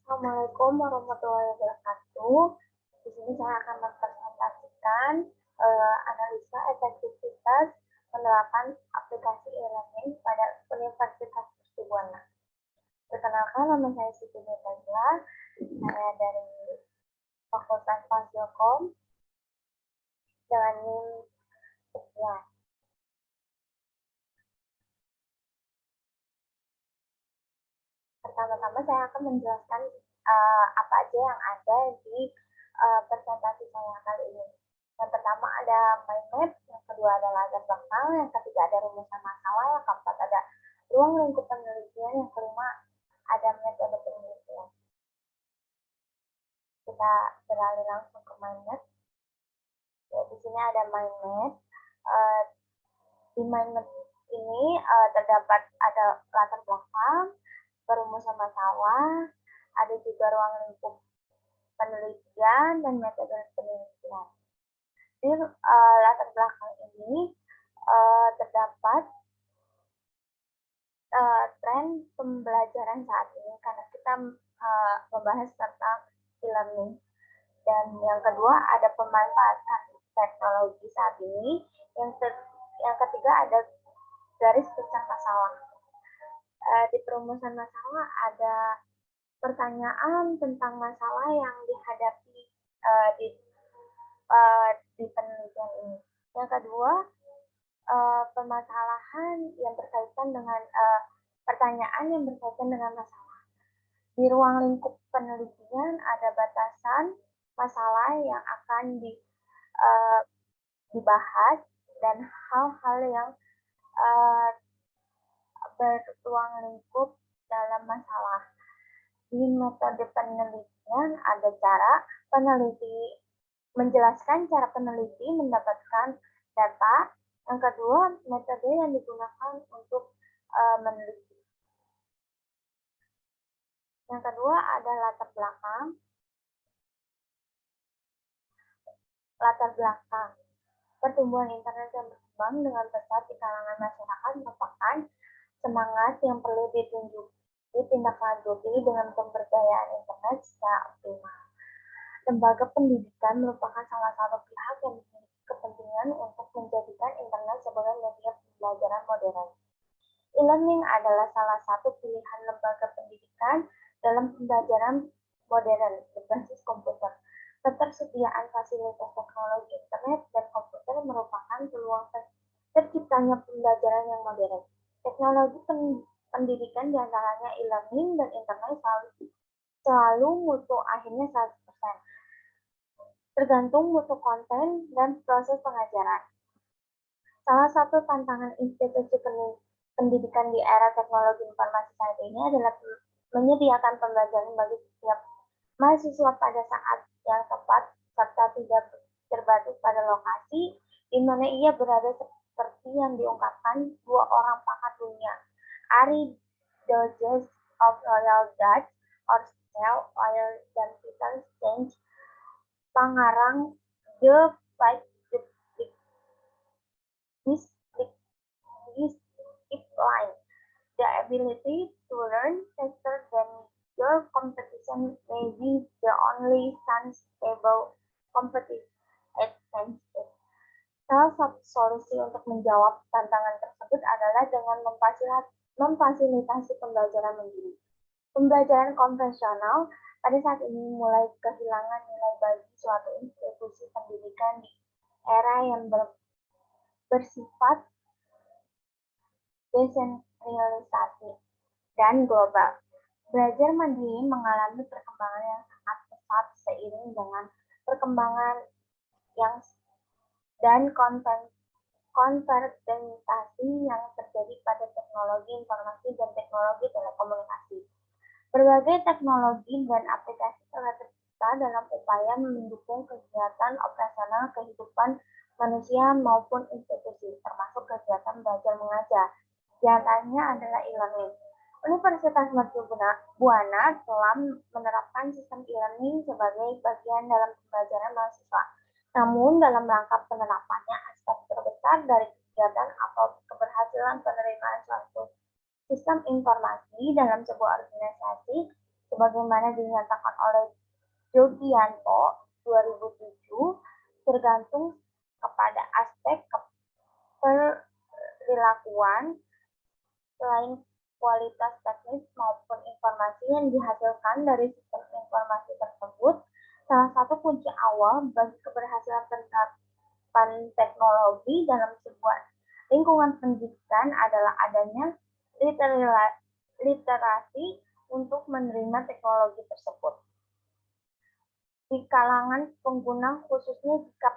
Assalamualaikum warahmatullahi wabarakatuh. Di sini saya akan mempresentasikan analisa efektivitas penerapan aplikasi e-learning pada Universitas Mercubuana. Perkenalkan, nama saya Siti Nurhaliza. Saya dari Fakultas Fasilkom dengan NIM sekian. Pertama-tama saya akan menjelaskan apa aja yang ada di presentasi saya kali ini. Yang pertama ada mind map, yang kedua ada latar belakang, yang ketiga ada rumusan masalah, yang keempat ada ruang lingkup penelitian, yang kelima ada metode penelitian. Kita beralih langsung ke mind map. Ya, di sini ada mind map. Di mind map ini terdapat ada latar belakang, perumusan masalah, ada juga ruang lingkup penelitian dan metode penelitian. Di latar belakang ini terdapat tren pembelajaran saat ini karena kita membahas tentang e-learning. Dan yang kedua ada pemanfaatan teknologi saat ini. Yang ketiga ada garis besar masalah. Di perumusan masalah ada pertanyaan tentang masalah yang dihadapi di penelitian ini. Yang kedua, permasalahan yang berkaitan dengan pertanyaan yang berkaitan dengan masalah. Di ruang lingkup penelitian ada batasan masalah yang akan dibahas dan hal-hal yang berruang lingkup dalam masalah. Di metode penelitian ada cara peneliti menjelaskan cara peneliti mendapatkan data. Yang kedua, metode yang digunakan untuk meneliti. Yang kedua ada latar belakang. Latar belakang. Pertumbuhan internet yang berkembang dengan pesat di kalangan masyarakat merupakan semangat yang perlu ditindaklanjuti dengan pemberdayaan internet secara optimal. Lembaga pendidikan merupakan salah satu pihak yang memiliki kepentingan untuk menjadikan internet sebagai media pembelajaran modern. E-learning adalah salah satu pilihan lembaga pendidikan dalam pembelajaran modern berbasis komputer. Ketersediaan fasilitas teknologi internet dan komputer merupakan peluang terciptanya pembelajaran yang modern. Teknologi pendidikan diantaranya e-learning dan internet selalu mutu akhirnya 100%. Tergantung mutu konten dan proses pengajaran. Salah satu tantangan institusi pendidikan di era teknologi informasi saat ini adalah menyediakan pembelajaran bagi setiap mahasiswa pada saat yang tepat serta tidak terbatas pada lokasi di mana ia berada, seperti yang diungkapkan dua orang pakar dunia, Arie Dodges of Royal Dutch Shell Oil dan Peter Stange, pengarang The Fight this line. The ability to learn faster than your competition may be the only sustainable competitive advantage. Salah satu solusi untuk menjawab tantangan tersebut adalah dengan memfasilitasi pembelajaran mandiri. Pembelajaran konvensional pada saat ini mulai kehilangan nilai bagi suatu institusi pendidikan di era yang bersifat desentralisasi dan global. Belajar mandiri mengalami perkembangan yang sangat pesat seiring dengan perkembangan yang dan konvergentasi yang terjadi pada teknologi informasi dan teknologi telekomunikasi. Berbagai teknologi dan aplikasi telah tercipta dalam upaya mendukung kegiatan operasional kehidupan manusia maupun institusi, termasuk kegiatan belajar mengajar. Di antaranya adalah e-learning. Universitas Mercubuana telah menerapkan sistem e-learning sebagai bagian dalam pembelajaran mahasiswa. Namun, dalam rangka penerapannya, aspek terbesar dari kegiatan atau keberhasilan penerimaan suatu sistem informasi dalam sebuah organisasi sebagaimana dinyatakan oleh Jogianto 2007, tergantung kepada aspek perilakuan selain kualitas teknis maupun informasi yang dihasilkan dari sistem informasi tersebut. Salah satu kunci awal bagi keberhasilan penerapan teknologi dalam sebuah lingkungan pendidikan adalah adanya literasi untuk menerima teknologi tersebut. Di kalangan pengguna, khususnya jika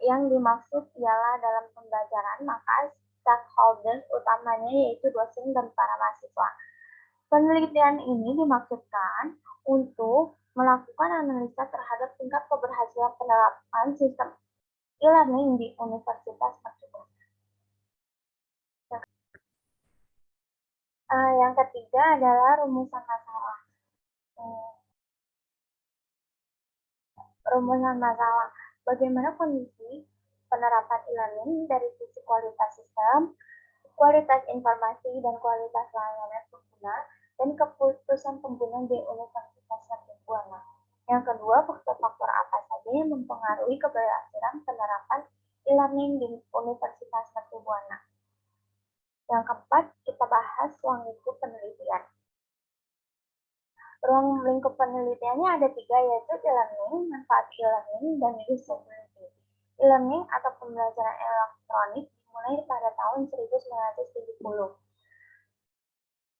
yang dimaksud ialah dalam pembelajaran, maka stakeholders utamanya yaitu dosen dan para mahasiswa. Penelitian ini dimaksudkan untuk melakukan analisa terhadap tingkat keberhasilan penerapan sistem e-learning di universitas tersebut. Yang ketiga adalah rumusan masalah. Rumusan masalah. Bagaimana kondisi penerapan e-learning dari sisi kualitas sistem, kualitas informasi, dan kualitas layanan pengguna, dan keputusan pengguna di Universitas Mercubuana. Yang kedua, faktor-faktor apa saja yang mempengaruhi keberhasilan penerapan e-learning di Universitas Mercubuana. Yang keempat, kita bahas ruang lingkup penelitian. Ruang lingkup penelitiannya ada 3, yaitu e-learning, manfaat e-learning, dan usability. E-learning atau pembelajaran elektronik dimulai pada tahun 1970.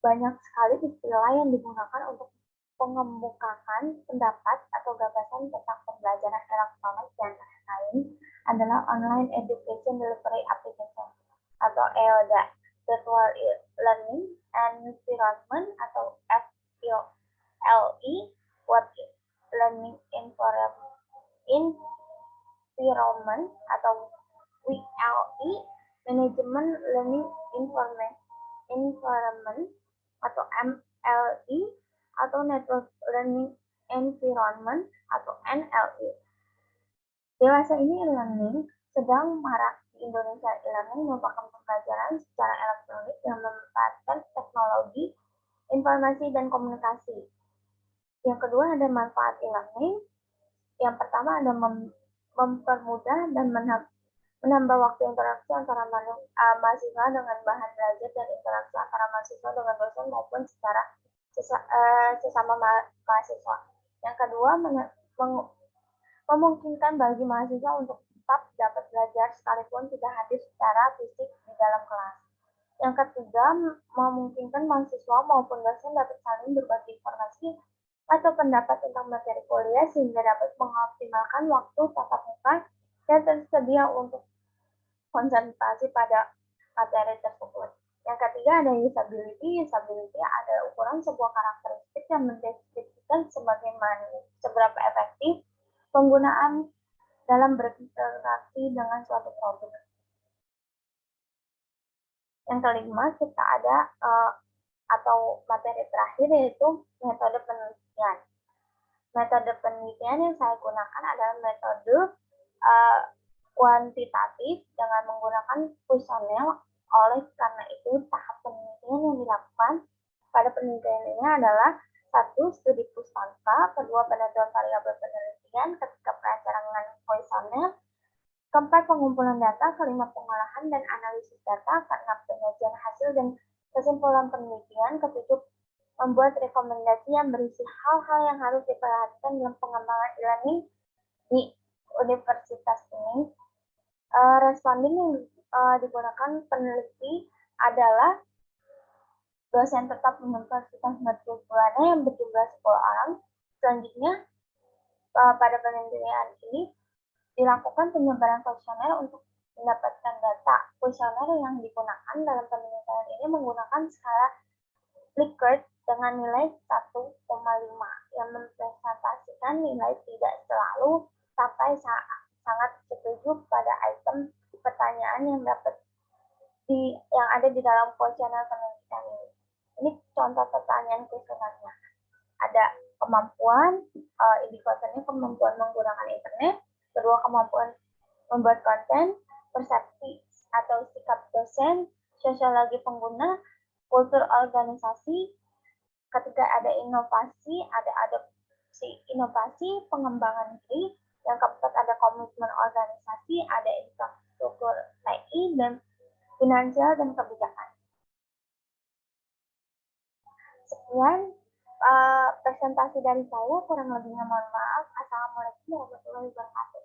Banyak sekali istilah yang digunakan untuk mengemukakan pendapat atau gagasan tentang pembelajaran elektronik, yang lain adalah Online Education Delivery Application atau EODA, Virtual Learning Environment atau FLE, Web Learning Environment atau WLE, Management Learning Environment atau MLE, atau Network Learning Environment atau NLE. Dewasa ini e-learning sedang marak di Indonesia. E-learning merupakan pembelajaran secara elektronik yang memanfaatkan teknologi informasi dan komunikasi. Yang kedua ada manfaat e-learning. Yang pertama ada mempermudah dan menambah waktu interaksi antara mahasiswa dengan bahan belajar dan interaksi antara mahasiswa dengan dosen maupun secara sesama mahasiswa. Yang kedua, memungkinkan bagi mahasiswa untuk tetap dapat belajar sekalipun tidak hadir secara fisik di dalam kelas. Yang ketiga, memungkinkan mahasiswa maupun dosen dapat saling berbagi informasi atau pendapat tentang materi kuliah sehingga dapat mengoptimalkan waktu tatap muka yang tersedia untuk konsentrasi pada materi tersebut. Yang ketiga ada usability. Usability adalah ukuran sebuah karakteristik yang mendeskripsikan seberapa efektif penggunaan dalam berinteraksi dengan suatu produk. Yang kelima, kita ada atau materi terakhir, yaitu metode penelitian. Metode penelitian yang saya gunakan adalah metode kuantitatif dengan menggunakan kuesioner. Oleh karena itu, tahap penelitian yang dilakukan pada penelitian ini adalah 1. Studi pustaka, kedua penentuan variabel penelitian ketika perancangan kuesioner, keempat pengumpulan data, kelima pengolahan dan analisis data, keenam penyajian hasil dan kesimpulan penelitian, ketujuh membuat rekomendasi yang berisi hal-hal yang harus diperhatikan dalam pengembangan e-learning di universitas ini. Responding yang digunakan peneliti adalah dosen tetap Universitas Mercubuana yang berjumlah 10 orang. Selanjutnya, pada penelitian ini dilakukan penyebaran kuesioner untuk mendapatkan data. Kuesioner yang digunakan dalam penelitian ini menggunakan skala Likert dengan nilai 1,5 yang mempresentasikan nilai tidak selalu sampai sangat setuju pada item pertanyaan yang ada di dalam kuesioner penelitian ini. Ini contoh pertanyaan kuesionernya. Ada kemampuan, indikatornya kemampuan menggunakan internet, kedua kemampuan membuat konten, persepsi atau sikap dosen, sosiologi pengguna, kultur organisasi, Ketika ada inovasi, ada adopsi inovasi, pengembangan diri, yang keempat ada komitmen organisasi, ada infrastruktur TI, dan finansial dan kebijakan. Sekian presentasi dari saya, kurang lebihnya mohon maaf. Assalamualaikum warahmatullahi wabarakatuh.